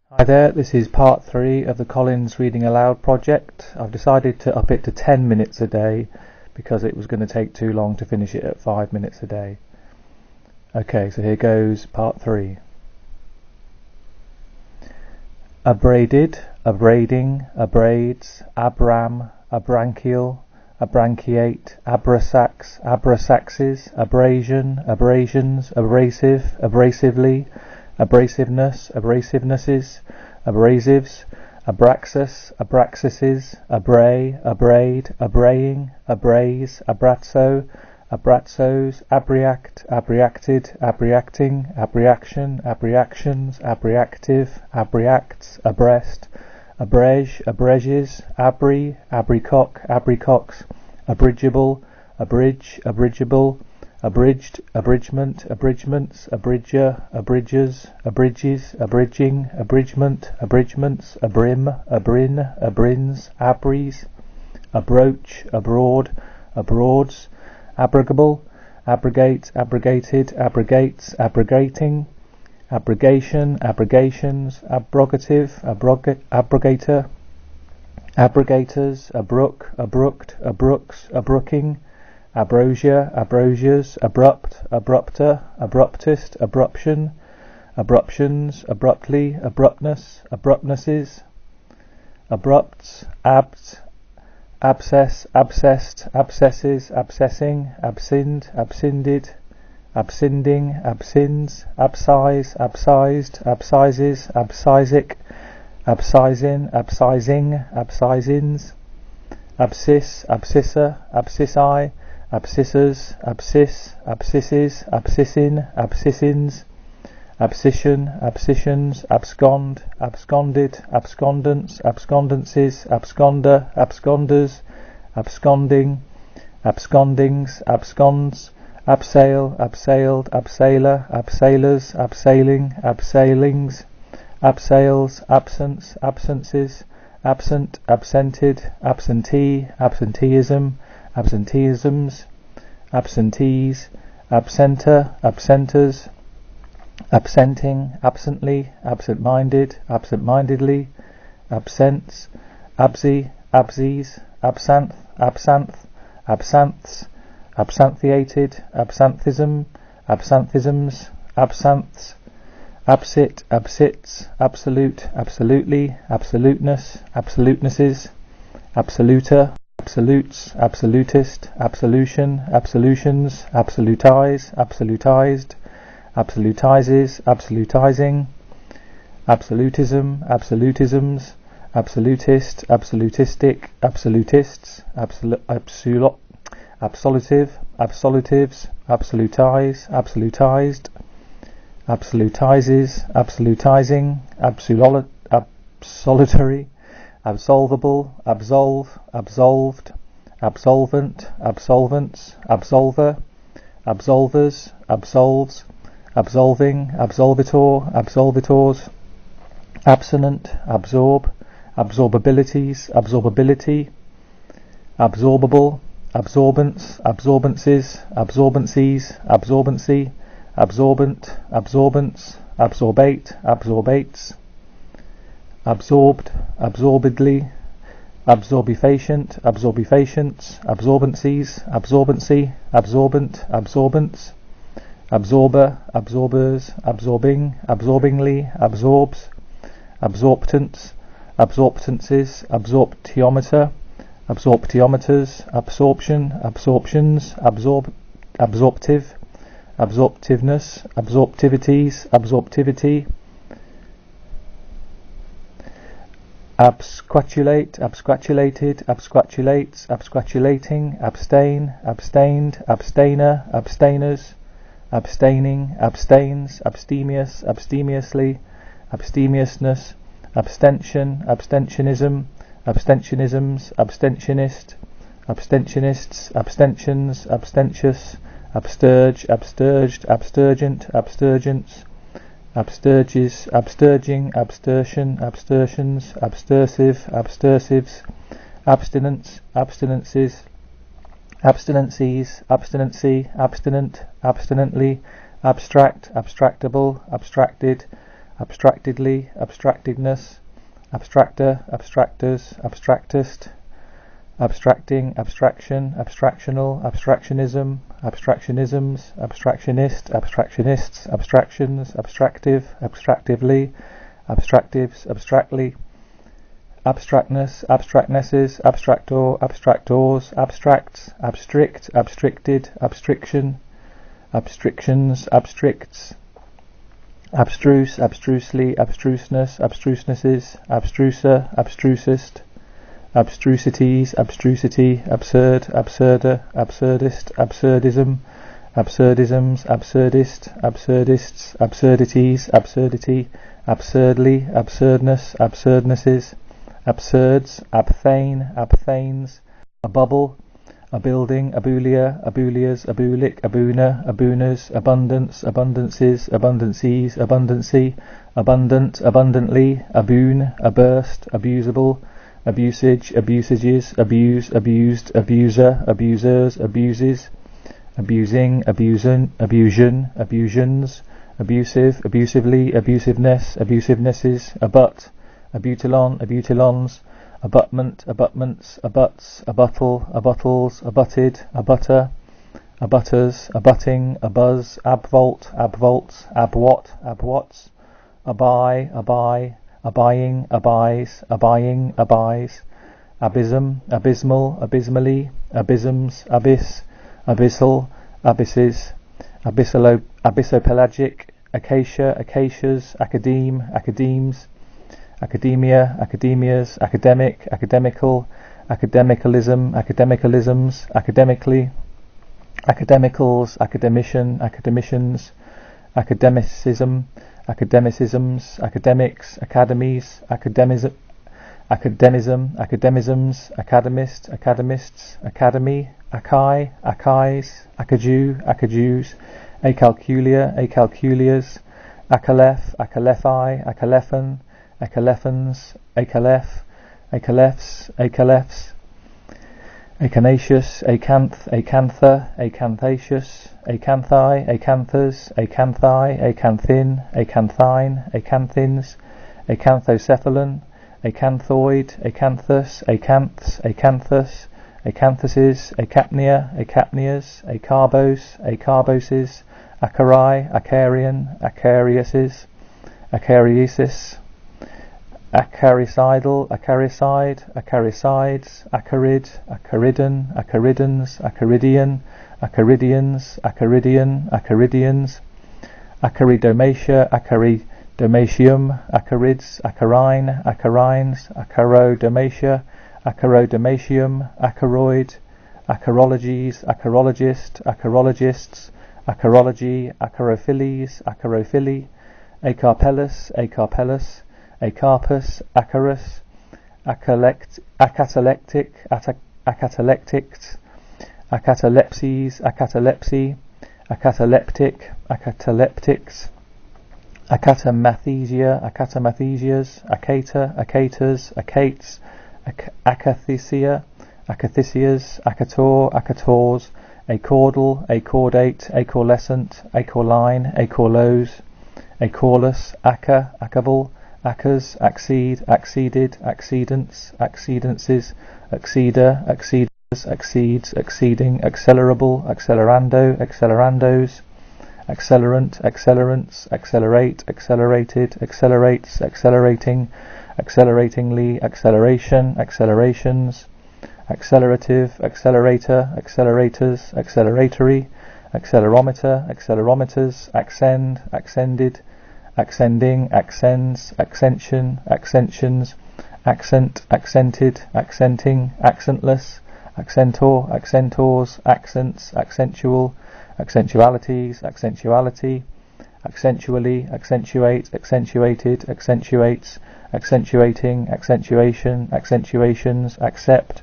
Hi there, this is part 3 of the Collins Reading Aloud project. I've decided to up it to 10 minutes a day because it was going to take too long to finish it at 5 minutes a day. Okay, so here goes part 3. Abraided, abrading, abraids, abram, abranchial, abranchiate, abrasax, abrasaxes, abrasion, abrasions, abrasive, abrasively, abrasiveness, abrasivenesses, abrasives, abraxas, abraxases, abray, abraid, abraying, abraze, abrazzo, abrazos, abriact, abriacted, abriacting, abriaction, abriactions, abriactive, abriacts, abreast, abrege, abreges, abri, abricock, abricox, abridgeable, abridge, abridgeable, abridged, abridgment, abridgments, abridger, abridges, abridges, abridging, abridgment, abridgments, abrim, abrin, abrins, abries, abroach, abroad, abroads, abrogable, abrogate, abrogated, abrogates, abrogating, abrogation, abrogations, abrogative, abrogator, abrogators, abrook, abrupt, abrooks, abrooking, abrosia, abrosias, abrupt, abrupter, abruptist, abruption, abruptions, abruptly, abruptness, abruptnesses, abrupts, abt, abscess, abscessed, abscesses, abscessing, abscinded, abscinded, abscinding, absins, abscise, abscised, abscises, abscisic, abscisin, abscising, abscisins, absciss, abscissa, abscissi, abscissors, absciss, abscisses, abscissin, abscissins, abscission, abscissions, abscond, absconded, abscondants, abscondances, absconder, absconders, absconding, abscondings, absconds, abseil, abseiled, abseiler, abseilers, abseiling, abseilings, abseils, absence, absences, absent, absented, absentee, absenteeism, absenteeisms, absentees, absenter, absenters, absenting, absently, absent-minded, absent-mindedly, absents, absy, absies, absinthe, absinthe, absanths, absanthiated, absanthism, absanthisms, absanths, absit, absits, absolute, absolutely, absoluteness, absolutenesses, absoluter, absolutes, absolutist, absolution, absolutions, absolutize, absolutized, absolutizes, absolutizing, absolutism, absolutisms, absolutist, absolutistic, absolutists, absolutive, absolutives, absolutize, absolutized, absolutizes, absolutizing, absolutary, absolvable, absolve, absolved, absolvent, absolvents, absolver, absolvers, absolves, absolving, absolvitor, absolvitors, abstinent, absorb, absorbabilities, absorbability, absorbable, absorbance, absorbances, absorbancies, absorbancy, absorbent, absorbance, absorbate, absorbates, absorbed, absorbedly, absorbifacient, absorbifacients, absorbancies, absorbancy, absorbent, absorbance, absorber, absorbers, absorbing, absorbingly, absorbs, absorptants, absorptances, absorptiometer, absorptiometers, absorption, absorptions, absorptive, absorptiveness, absorptivities, absorptivity, absquatulate, absquatulated, absquatulates, absquatulating, abstain, abstained, abstainer, abstainers, abstaining, abstains, abstemious, abstemiously, abstemiousness, abstention, abstentionism, abstentionisms, abstentionist, abstentionists, abstentions, abstentious, absturge, absturged, absturgent, absturgents, absturges, absturging, abstersion, abstersions, abstersive, abstersives, abstinence, abstinences, abstinencies, abstinency, abstinent, abstinently, abstract, abstractable, abstracted, abstractedly, abstractedness, abstractor, abstractors, abstractist, abstracting, abstraction, abstractional, abstractionism, abstractionisms, abstractionist, abstractionists, abstractions, abstractive, abstractively, abstractives, abstractly, abstractness, abstractnesses, abstractor, abstractors, abstracts, abstrict, abstricted, abstriction, abstrictions, abstricts, abstruse, abstrusely, abstruseness, abstrusenesses, abstruser, abstrusist, abstrusities, abstrusity, absurd, absurder, absurdist, absurdism, absurdisms, absurdist, absurdists, absurdities, absurdity, absurdly, absurdness, absurdnesses, absurds, abthane, abthanes, a bubble, a building, abulia, abulias, abulic, abuna, abunas, abundance, abundances, abundancies, abundancy, abundant, abundantly, aboon, aburst, abusable, abusage, abusages, abuse, abused, abuser, abusers, abuses, abusing, abusion, abusion, abusions, abusive, abusively, abusiveness, abusivenesses, abut, abutilon, abutilons, abutment, abutments, abuts, abuttle, abuttles, abutted, abutter, abutters, abutting, abuzz, abvolt, abvolts, abwat, abwots, abuy, abuy, abying, abies, abying, abies, abysm, abysmal, abysmally, abysms, abyss, abyssal, abysses, abyssopelagic, acacia, acacias, academe, academes, academia, academias, academic, academical, academicalism, academicalisms, academically, academicals, academician, academicians, academicism, academicisms, academics, academies, academism, academisms, academist, academists, academy, acai, acais, acadeu, acadeus, acalculia, acalculias, acalef, acalephai, acalephon, acalephons, acalef, acalephs, acalephs, acanaceous, acanth, acantha, acanthaceous, acanthi, acanthas, acanthi, acanthin, acanthine, acanthins, acanthocephalon, acanthoid, acanthus, acanths, acanthus, acanthuses, acapnia, acapnias, acarbos, acarboses, acarai, acarian, acariuses, acariesis, acaricidal, acaricide, acaricides, acarid, acaridon, acaridons, acaridian, acaridians, acaridian, acaridians, acaridomatia, acaridomatium, acarids, acarine, acarines, acarodomatia, acarodomatium, acaroid, acarologies, acarologist, acarologists, acarology, acarophiles, acarophili, acarpellus, acarpellus, acarpus, acarus, acatalectic, acatalectics, acatalepses, acatalepsy, acataleptic, acataleptics, acatamathesia, acatamathesias, acata, acatas, acates, acathesia, acathisias, acator, acators, acordal, acordate, acorlescent, acorline, acorlose, acorlus, aca, acable, accas, accede, acceded, accedents, accedences, acceder, acceders, accedes, acceding, accelerable, accelerando, accelerandos, accelerant, accelerants, accelerate, accelerated, accelerates, accelerating, acceleratingly, acceleration, accelerations, accelerative, accelerator, accelerators, acceleratory, accelerometer, accelerometers, accend, accended, accending, accents, accention, accensions, accent, accented, accenting, accentless, accentor, accentors, accents, accentual, accentualities, accentuality, accentually, accentuate, accentuated, accentuates, accentuating, accentuation, accentuations, accept,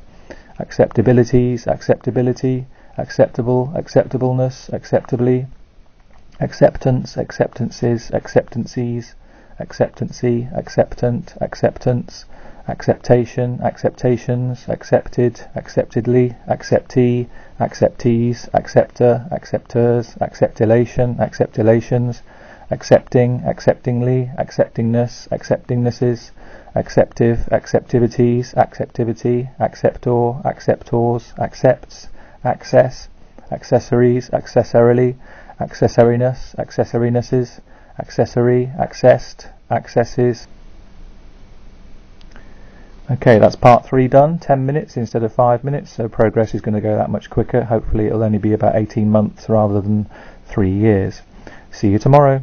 acceptabilities, acceptability, acceptable, acceptableness, acceptably, acceptance, acceptances, acceptancies, acceptancy, acceptant, acceptance, acceptation, acceptations, accepted, acceptedly, acceptee, acceptees, acceptor, acceptors, acceptilation, acceptilations, accepting, acceptingly, acceptingness, acceptingnesses, acceptive, acceptivities, acceptivity, acceptor, acceptors, accepts, access, accessories, accessorily, accessoriness, accessorinesses, accessory, accessed, accesses. Okay, that's part 3 done, 10 minutes instead of 5 minutes, so progress is going to go that much quicker. Hopefully it'll only be about 18 months rather than 3 years. See you tomorrow.